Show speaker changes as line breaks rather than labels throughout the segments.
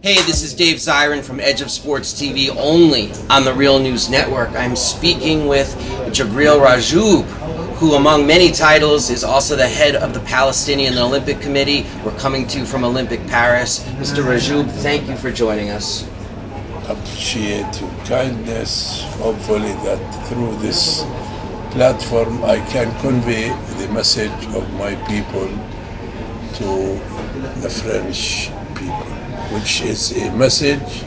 Hey, this is Dave Zirin from Edge of Sports TV, only on the Real News Network. I'm speaking with Jibril Rajoub, who among many titles is also the head of the Palestinian Olympic Committee. We're coming to you from Olympic Paris. Mr. Rajoub, thank you for joining us.
Appreciate your kindness. Hopefully that through this platform I can convey the message of my people to the French people, which is a message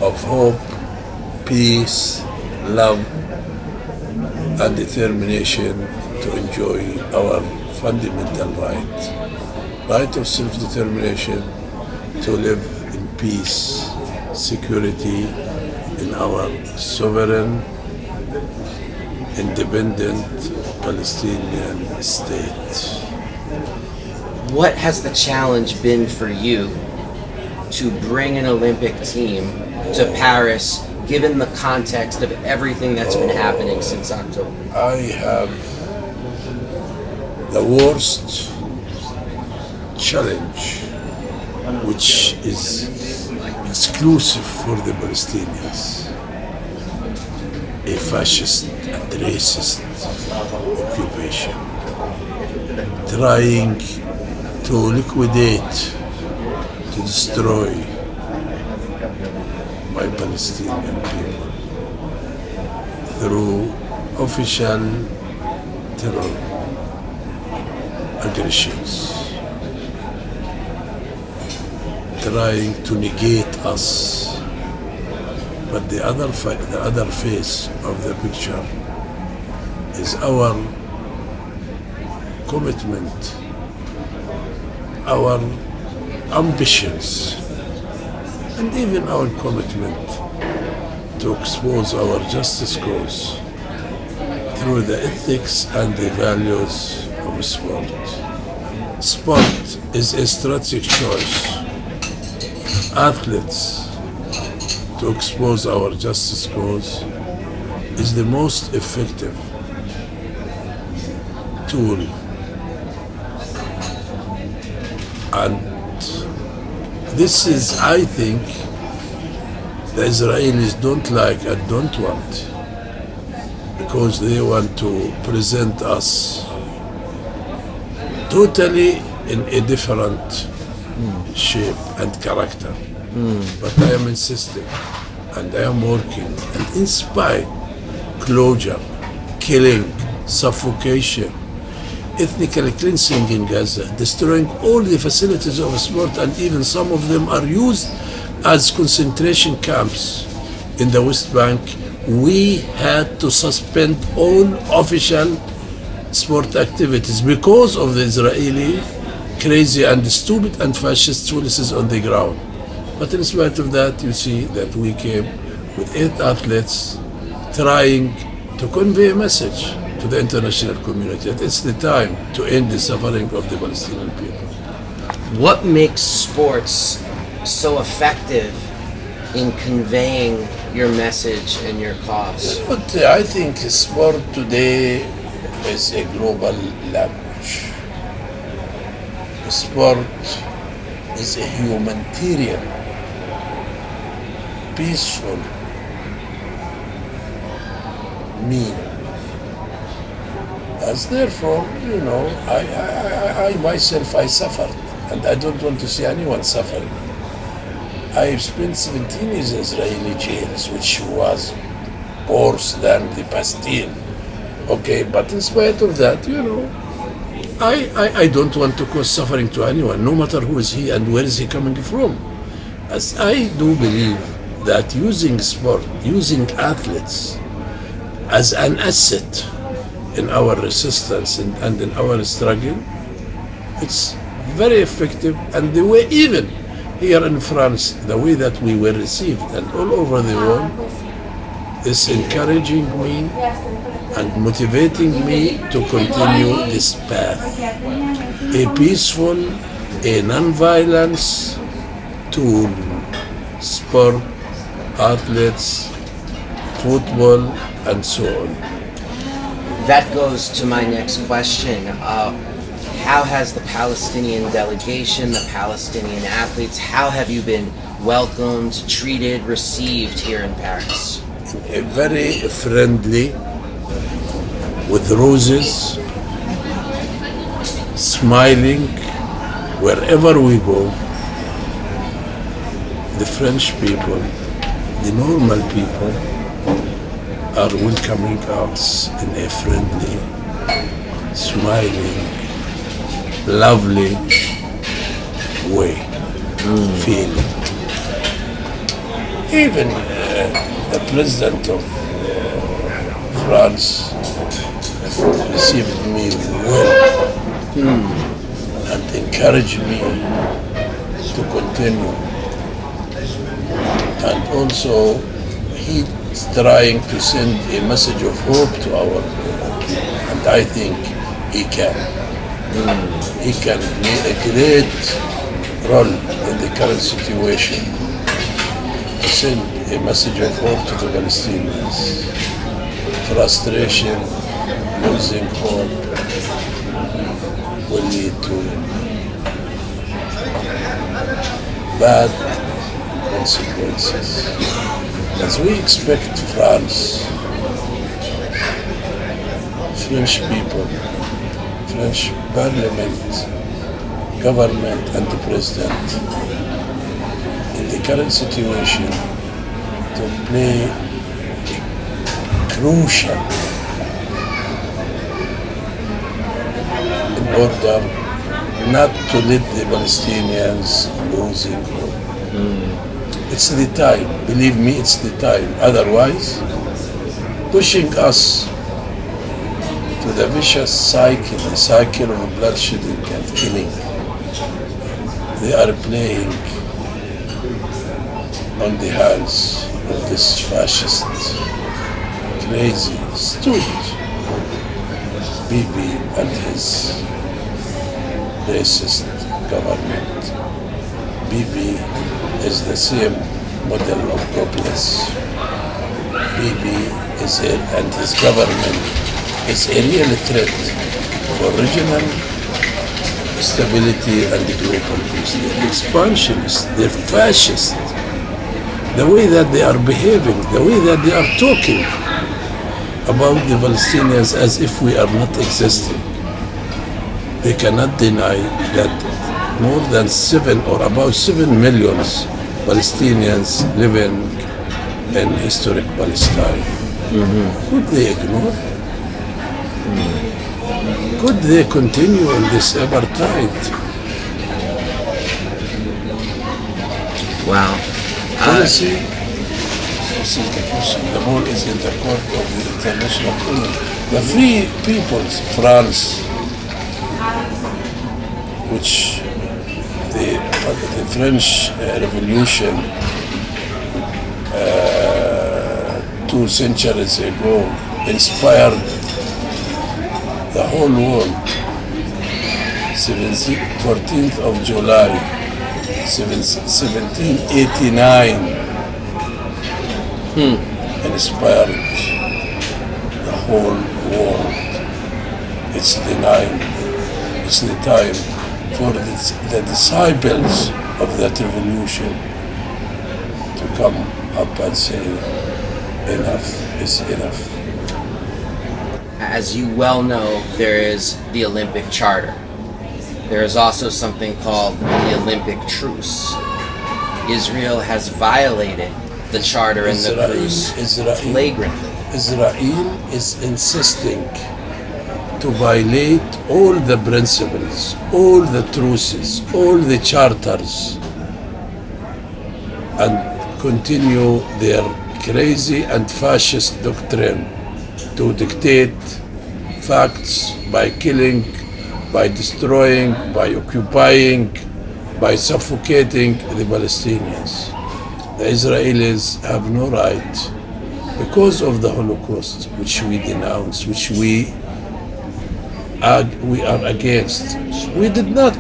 of hope, peace, love, and determination to enjoy our fundamental right of self-determination, to live in peace, security in our sovereign, independent Palestinian state.
What has the challenge been for you to bring an Olympic team to Paris, given the context of everything that's been happening since October?
I have the worst challenge, which is exclusive for the Palestinians, a fascist and racist occupation, trying to liquidate, to destroy my Palestinian people through official terror aggressions, trying to negate us. But the other face of the picture is our commitment, our ambitions, and even our commitment to expose our justice cause through the ethics and the values of sport. Sport is a strategic choice. Athletes, to expose our justice cause is the most effective tool, and this is, I think, the Israelis don't like and don't want, because they want to present us totally in a different shape and character. But I am insisting, and I am working, and in spite closure, killing, suffocation, ethnical cleansing in Gaza, destroying all the facilities of sport, and even some of them are used as concentration camps in the West Bank, we had to suspend all official sport activities because of the Israeli crazy and stupid and fascist policies on the ground. But in spite of that, you see that we came with 8 athletes trying to convey a message to the international community that it's the time to end the suffering of the Palestinian people.
What makes sports so effective in conveying your message and your cause?
But I think sport today is a global language. Sport is a humanitarian, peaceful mean. As therefore, I myself, I suffered, and I don't want to see anyone suffering. I spent 17 years in Israeli jails, which was worse than the Bastille. Okay, but in spite of that, I don't want to cause suffering to anyone, no matter who is he and where is he coming from. As I do believe that using sport, using athletes as an asset in our resistance and in our struggle, it's very effective. And the way, even here in France, the way that we were received and all over the world is encouraging me and motivating me to continue this path. A peaceful, a non-violence tool, sport, athletes, football, and so on.
That goes to my next question. how has the Palestinian delegation, the Palestinian athletes, how have you been welcomed, treated, received here in Paris?
Very friendly, with roses, smiling wherever we go. The French people, the normal people, are welcoming us in a friendly, smiling, lovely way, feeling. Even the president of France received me well and encouraged me to continue. And also, he's trying to send a message of hope to our world. And I think he can. He can play a great role in the current situation to send a message of hope to the Palestinians. Frustration, losing hope will lead to bad consequences. As we expect France, French people, French parliament, government and the president in the current situation to play a crucial in order not to let the Palestinians losing hope. It's the time, believe me, it's the time. Otherwise, pushing us to the vicious cycle, the cycle of bloodshedding and killing. They are playing on the hands of this fascist, crazy, stupid Bibi and his racist government. Bibi is the same model of Goebbels. Bibi and his government is a real threat for regional stability and global peace. They're expansionists, they're fascist. The way that they are behaving, the way that they are talking about the Palestinians as if we are not existing. They cannot deny that more than 7 or about 7 million Palestinians living in historic Palestine. Could they ignore? Could they continue in this apartheid?
Wow.
Policy, this is the question. The ball is in the court of the international community. The free peoples, France, which the French Revolution 2 centuries ago inspired the whole world. 14th of July, 1789 inspired the whole world. It's the time for the disciples of that revolution to come up and say, enough is enough.
As you well know, there is the Olympic Charter. There is also something called the Olympic Truce. Israel has violated the Charter and the Truce flagrantly.
Israel is insisting to violate all the principles, all the truces, all the charters, and continue their crazy and fascist doctrine to dictate facts by killing, by destroying, by occupying, by suffocating the Palestinians. The Israelis have no right, because of the Holocaust, which we denounce, which we are against. We did not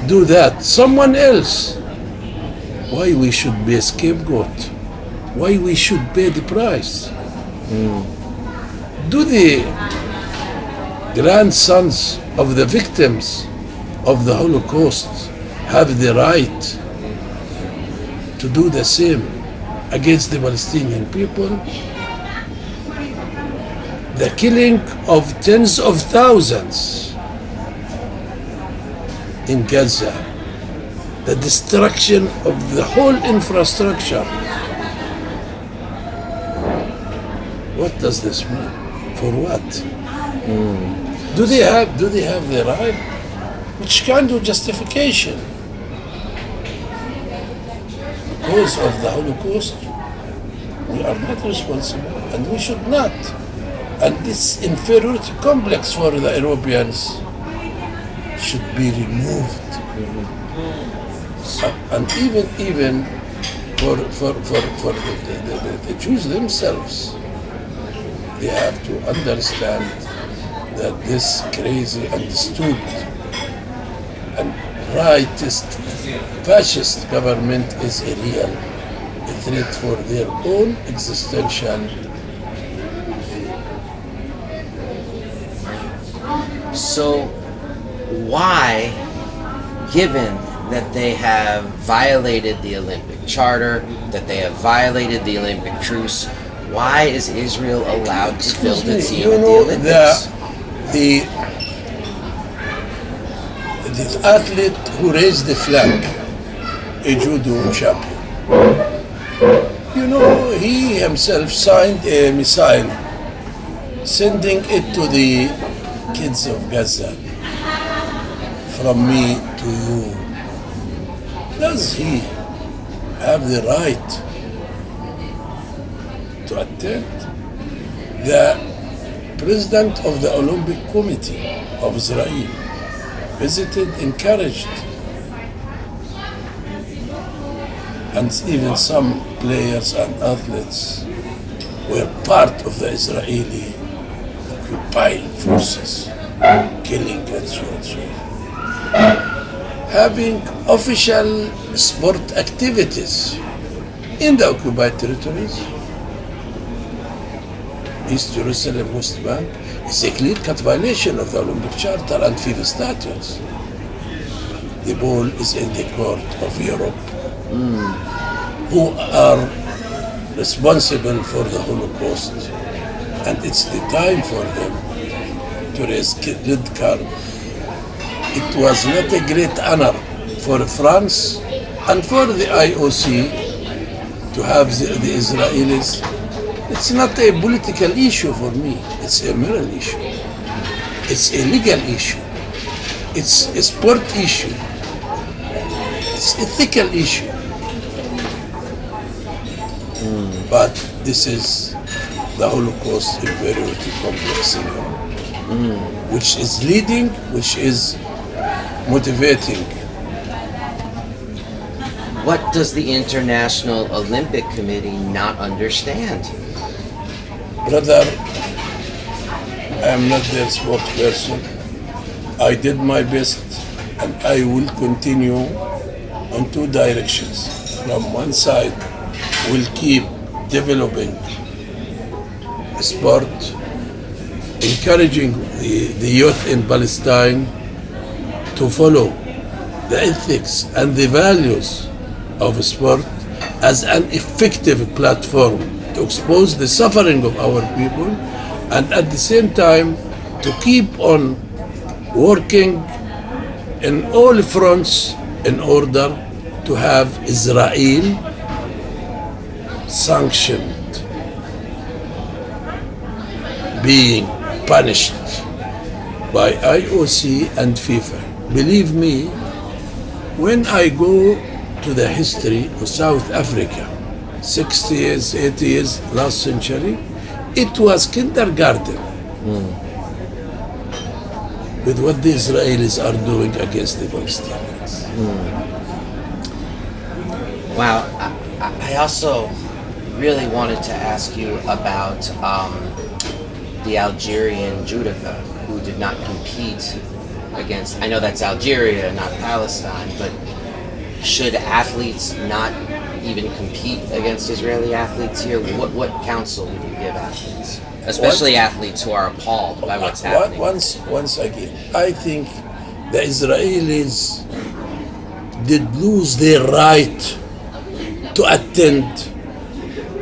do that. Someone else. Why we should be a scapegoat? Why we should pay the price? Do the grandsons of the victims of the Holocaust have the right to do the same against the Palestinian people. The killing of tens of thousands in Gaza, the destruction of the whole infrastructure. What does this mean? For what? Do they have the right? Which kind of justification? Because of the Holocaust, we are not responsible, and we should not. And this inferiority complex for the Europeans should be removed. And even for the Jews themselves, they have to understand that this crazy and stupid and rightist fascist government is a real threat for their own existential.
So why, given that they have violated the Olympic Charter, that they have violated the Olympic truce, why is Israel allowed to field a team at the Olympics?
The athlete who raised the flag, a judo champion, he himself signed a missile, sending it to the kids of Gaza, from me to you. Does he have the right to attend? The president of the Olympic Committee of Israel visited, encouraged, and even some players and athletes were part of the Israeli occupying forces, killing and so on. Having official sport activities in the occupied territories, East Jerusalem, West Bank, is a clear-cut violation of the Olympic Charter and FIFA statutes. The ball is in the court of Europe, who are responsible for the Holocaust, and it's the time for them to raise red card. It was not a great honor for France and for the IOC to have the Israelis. It's not a political issue for me. It's a moral issue. It's a legal issue. It's a sport issue. It's ethical issue. But this is the Holocaust inferiority complex syndrome, which is leading, which is motivating.
What does the International Olympic Committee not understand?
Brother, I am not their spokesperson. I did my best, and I will continue on two directions. From one side, we'll keep developing sport, encouraging the youth in Palestine to follow the ethics and the values of sport as an effective platform to expose the suffering of our people, and at the same time to keep on working in all fronts in order to have Israel sanctioned, being punished by IOC and FIFA. Believe me, when I go to the history of South Africa, 60 years, 80 years, last century, it was kindergarten with what the Israelis are doing against the Palestinians.
Wow, I also really wanted to ask you about the Algerian judoka who did not compete against, I know that's Algeria, not Palestine, but should athletes not even compete against Israeli athletes here? What counsel would you give athletes? especially athletes who are appalled by what's happening.
Once again, I think the Israelis did lose their right to attend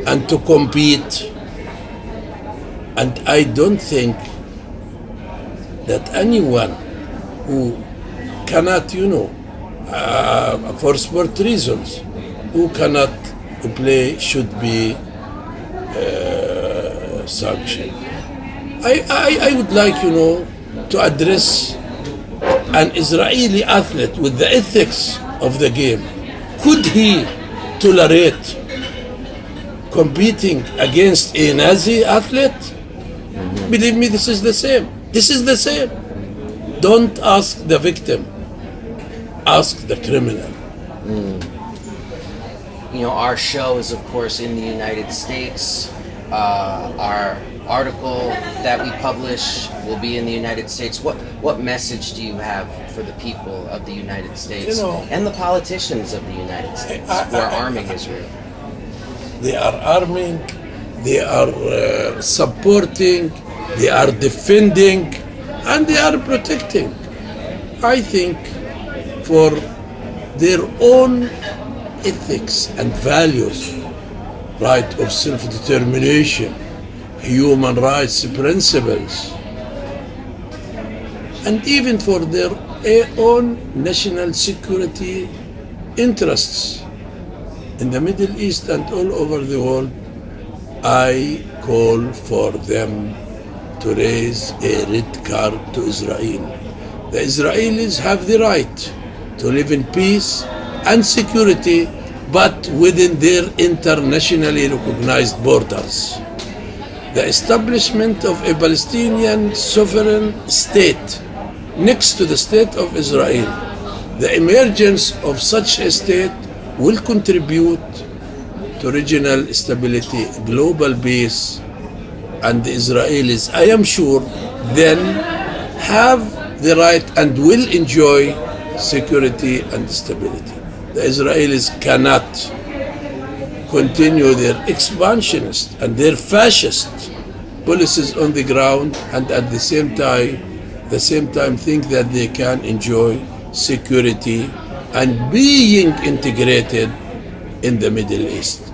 and to compete, and I don't think that anyone who cannot, for sport reasons, who cannot play should be sanctioned. I would like, to address an Israeli athlete with the ethics of the game. Could he tolerate competing against a Nazi athlete? Believe me, this is the same. This is the same. Don't ask the victim, ask the criminal.
Our show is, of course, in the United States. Our article that we publish will be in the United States. What message do you have for the people of the United States and the politicians of the United States who are arming Israel?
They are arming, they are supporting, they are defending, and they are protecting. I think for their own ethics and values, right of self-determination, human rights principles, and even for their own national security interests in the Middle East and all over the world, I call for them to raise a red card to Israel. The Israelis have the right to live in peace and security, but within their internationally recognized borders. The establishment of a Palestinian sovereign state next to the state of Israel, the emergence of such a state will contribute to regional stability, global peace, and the Israelis, I am sure, then have the right and will enjoy security and stability. The Israelis cannot continue their expansionist and their fascist policies on the ground and at the same time think that they can enjoy security and being integrated in the Middle East.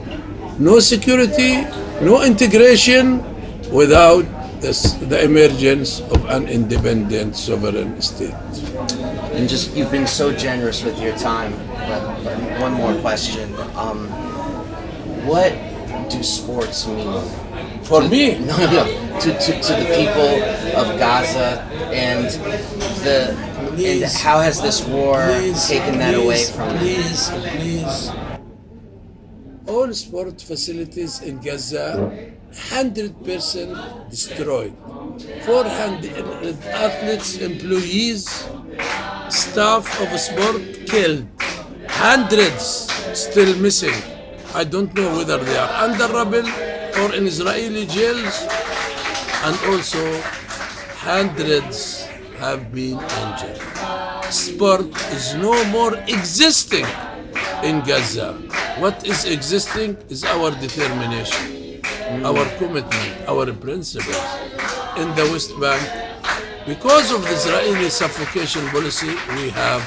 No security, no integration without the emergence of an independent sovereign state.
And you've been so generous with your time. But one more question. What do sports mean?
For me?
No. To the people of Gaza and how has this war taken that away from them?
Please. All sport facilities in Gaza, 100% destroyed. 400 athletes, employees, staff of sport killed. Hundreds still missing. I don't know whether they are under rubble or in Israeli jails. And also, hundreds have been injured. Sport is no more existing in Gaza. What is existing is our determination, our commitment, our principles. In the West Bank, because of the Israeli suffocation policy, we have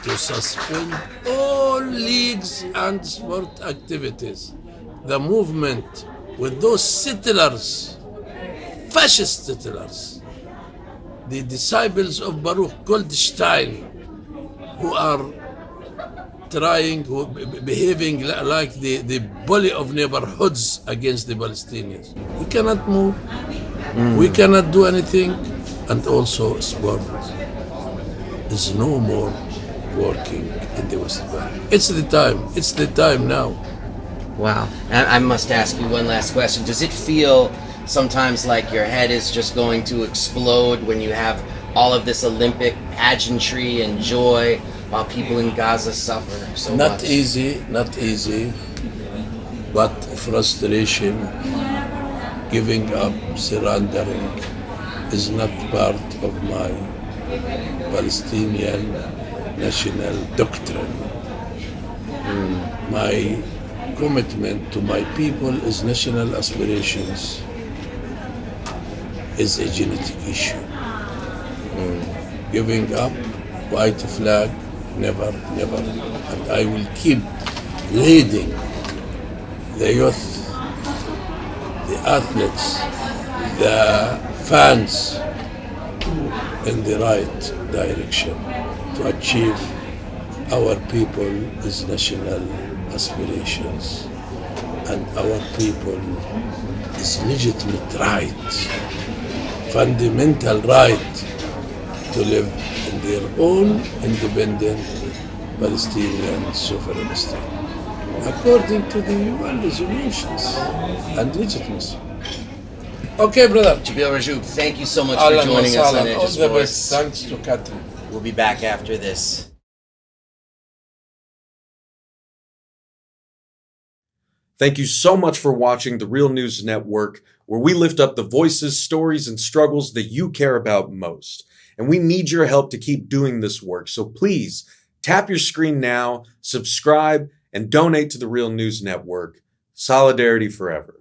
to suspend all leagues and sport activities. The movement with those settlers, fascist settlers, the disciples of Baruch Goldstein, who are behaving like the bully of neighborhoods against the Palestinians. We cannot move, we cannot do anything, and also sport is no more working in the West Bank. It's the time now.
Wow. I must ask you one last question. Does it feel sometimes like your head is just going to explode when you have all of this Olympic pageantry and joy while people in Gaza suffer so much?
Not easy, but frustration, giving up, surrendering is not part of my Palestinian national doctrine. My commitment to my people is national aspirations, is a genetic issue. Giving up, white flag, never, never. And I will keep leading the youth, the athletes, the fans in the right direction to achieve our people's national aspirations and our people's legitimate right, fundamental right to live in their own independent Palestinian sovereign state, according to the UN resolutions and legitimacy. Okay, brother.
Jibril Rajoub, thank you so much for joining us on Edge of
All the best.
Sports.
Thanks to Catherine.
We'll be back after this.
Thank you so much for watching the Real News Network, where we lift up the voices, stories, and struggles that you care about most. And we need your help to keep doing this work. So please tap your screen now, subscribe, and donate to the Real News Network. Solidarity forever.